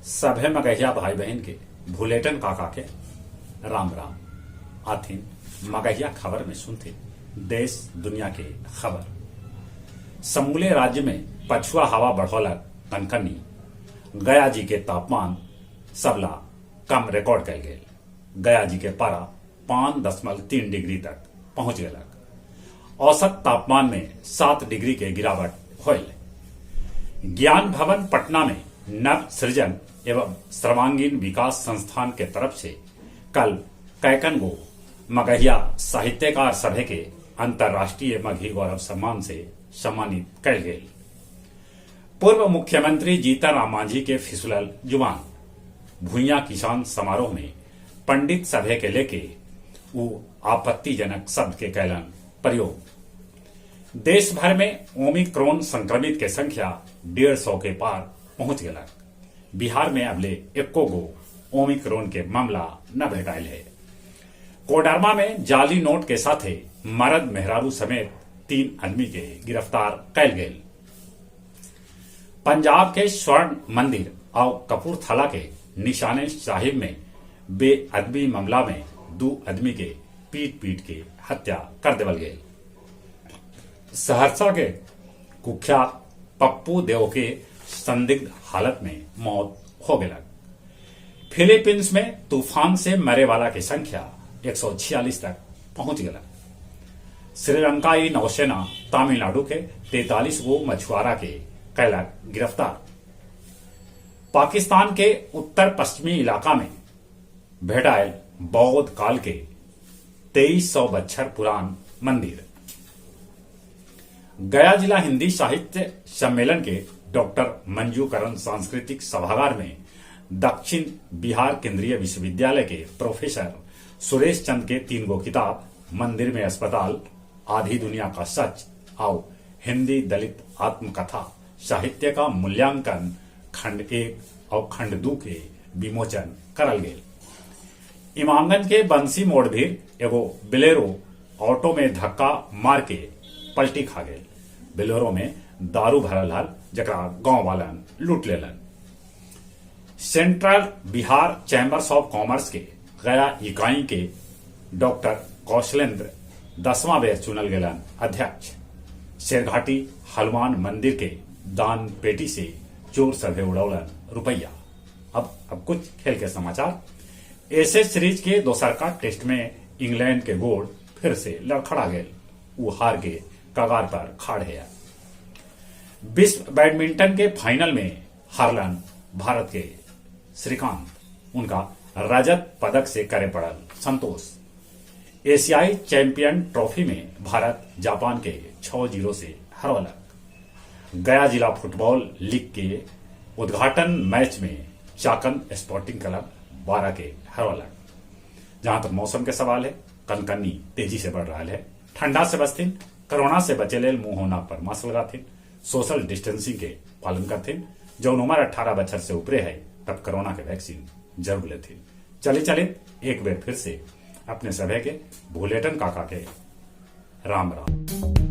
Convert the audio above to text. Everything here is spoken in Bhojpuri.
सभे मगहिया भाई बहन के भूलेटन काका के राम राम। आथिन मगहिया खबर में सुनते देश दुनिया के खबर। समूले राज्य में पछुआ हवा बढ़ौलक कनकनी। गया जी के तापमान सबला कम रिकॉर्ड कल गए। गया जी के पारा 5.3 डिग्री तक पहुंच गलक। औसत तापमान में 7 डिग्री के गिरावट हुई। ज्ञान भवन पटना में नव सृजन एवं सर्वांगीण विकास संस्थान के तरफ से कल कैकन गो मगहिया साहित्यकार सभे के अंतर्राष्ट्रीय मगही गौरव सम्मान से सम्मानित कल गए। पूर्व मुख्यमंत्री जीतन राम मांझी के फिसलल जुबान भूइया किसान समारोह में पंडित सभे के लेके वो आपत्तिजनक शब्द के कैलन प्रयोग। देश भर में ओमिक्रॉन संक्रमित के संख्या 150 के पार पहुंच गया। बिहार में अबले 1 गो ओमिक्रॉन के मामला न भेटाइल है। कोडरमा में जाली नोट के साथे मर्द मेहरारू समेत 3 आदमी के गिरफ्तार कैल गए। पंजाब के स्वर्ण मंदिर और कपूरथला के निशाने साहिब में बेअदबी मामला में 2 आदमी के पीट पीट के हत्या कर देवल गए। सहरसा के कुख्यात पप्पू देव के संदिग्ध हालत में मौत हो गई। फिलीपींस में तूफान से मरे वाला की संख्या 146 तक पहुंच गई। श्रीलंकाई नौसेना तमिलनाडु के 43 गो मछुआरा के कैलक गिरफ्तार। पाकिस्तान के उत्तर पश्चिमी इलाका में भेटाइल बौद्ध काल के 2300 बछर पुरान मंदिर। गया जिला हिंदी साहित्य सम्मेलन के डॉक्टर मंजू करण सांस्कृतिक सभागार में दक्षिण बिहार केंद्रीय विश्वविद्यालय के प्रोफेसर सुरेश चंद के 3 गो किताब मंदिर में अस्पताल, आधी दुनिया का सच और हिंदी दलित आत्मकथा साहित्य का मूल्यांकन खंड 1 और खंड 2 के विमोचन करल गए। इमामगंज के बंसी मोड़ भी एगो बिलेरो ऑटो में धक्का मार के पलटी खा गए। बिलेरो में दारू भरल हल जकरा गांव वालन लूट लेलन। Central Bihar chambers of commerce के गया इकाई के डॉक्टर कौशलेंद्र 10वां बेर चुनल गेलन अध्यक्ष। शेरघाटी हनुमान मंदिर के दान पेटी से चोर सभे उड़ौलन रुपया। अब कुछ खेल के समाचार। एशेज सीरीज के दोसरका टेस्ट में इंग्लैंड के गोल फिर से लड़खड़ा गए। वो हार के कगार पर खड़ है। विश्व बैडमिंटन के फाइनल में हारलन भारत के श्रीकांत। उनका रजत पदक से करे पड़ल संतोष। एशियाई चैंपियन ट्रॉफी में भारत जापान के 6-0 से हरवलक। गया जिला फुटबॉल लीग के उद्घाटन मैच में चाकन स्पोर्टिंग क्लब 12 के हरवलक। जहां तक मौसम के सवाल है, कनकनी तेजी से बढ़ रहा है। ठंडा से बचथिन, कोरोना से बचे लेल मुंह होना पर मास्क लगाथिन, सोशल डिस्टेंसिंग के पालन करथिन। जौन उम्र 18 बछर से ऊपरे है तब कोरोना के वैक्सीन जरूर लेथिन। चले एक बेर फिर से अपने सभे के भूलेटन काका के राम राम।